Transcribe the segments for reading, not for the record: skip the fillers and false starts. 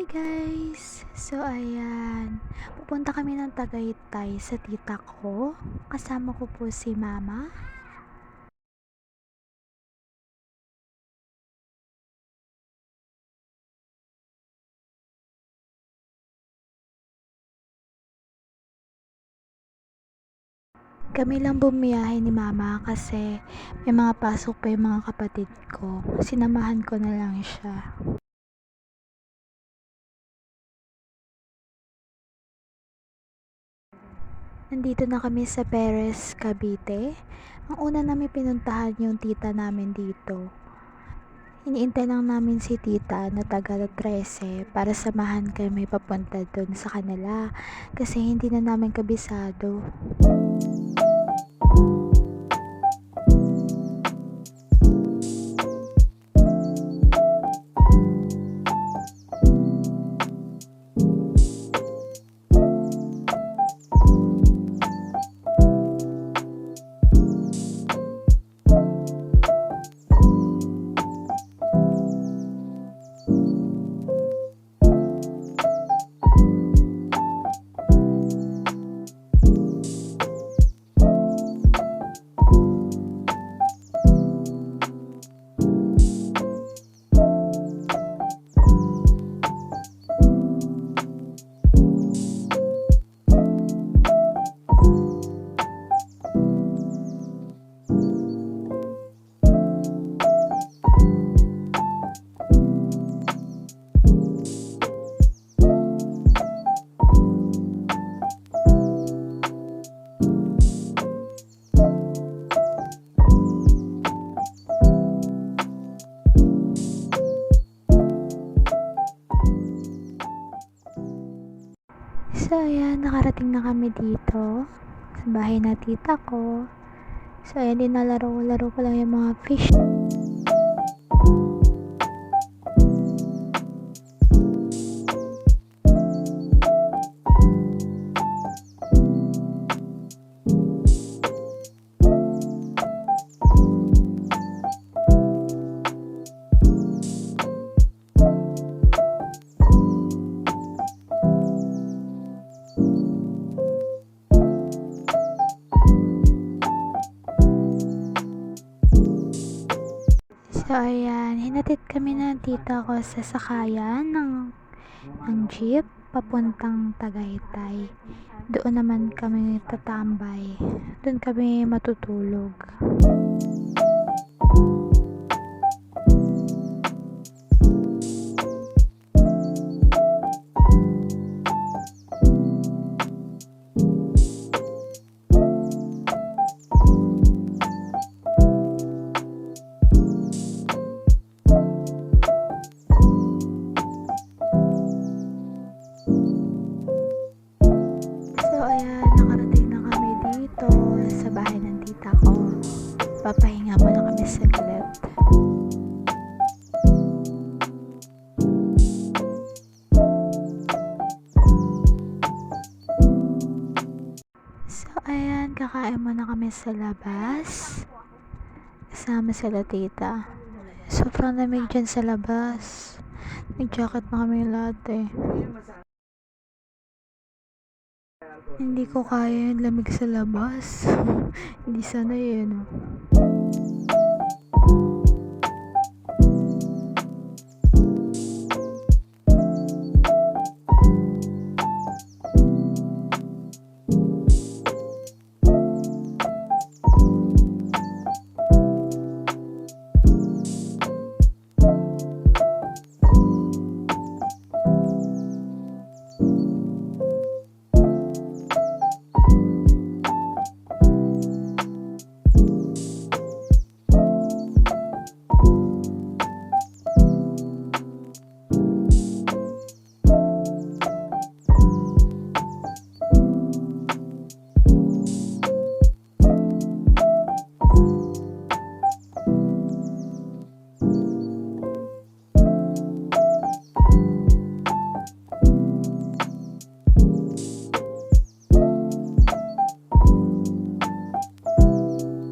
Guys! So ayan, pupunta kami ng Tagaytay sa tita ko. Kasama ko po si mama. Kami lang bumiyahe ni mama kasi may mga pasok pa yung mga kapatid ko. Sinamahan ko na lang siya. Nandito na kami sa Perez, Cavite. Ang una namin pinuntahan yung tita namin dito. Iniintay lang namin si tita na taga 13 para samahan kami papunta dun sa kanila kasi hindi na namin kabisado. So ayan, nakarating na kami dito sa bahay na tita ko. So ayan, dinalaro ko lang yung mga fish. So ayan, hinatid kami ng tita ko sa sakayan ng jeep papuntang Tagaytay. Doon naman kami tatambay. Doon kami matutulog. So ayan, nakarating na kami dito sa bahay ng tita ko. Papahinga muna kami saglit. So ayan, kakain muna kami sa labas. Kasama sila tita. Sobrang lamig dyan sa labas. Nag-jacket na kami lahat eh. Hindi ko kaya yung lamig sa labas. Hindi sanay eh, no?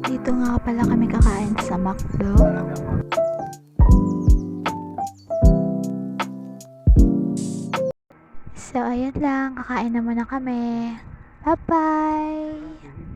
Dito nga pala kami kakain sa McDo. So, ayun lang. Kakain na muna kami. Bye-bye!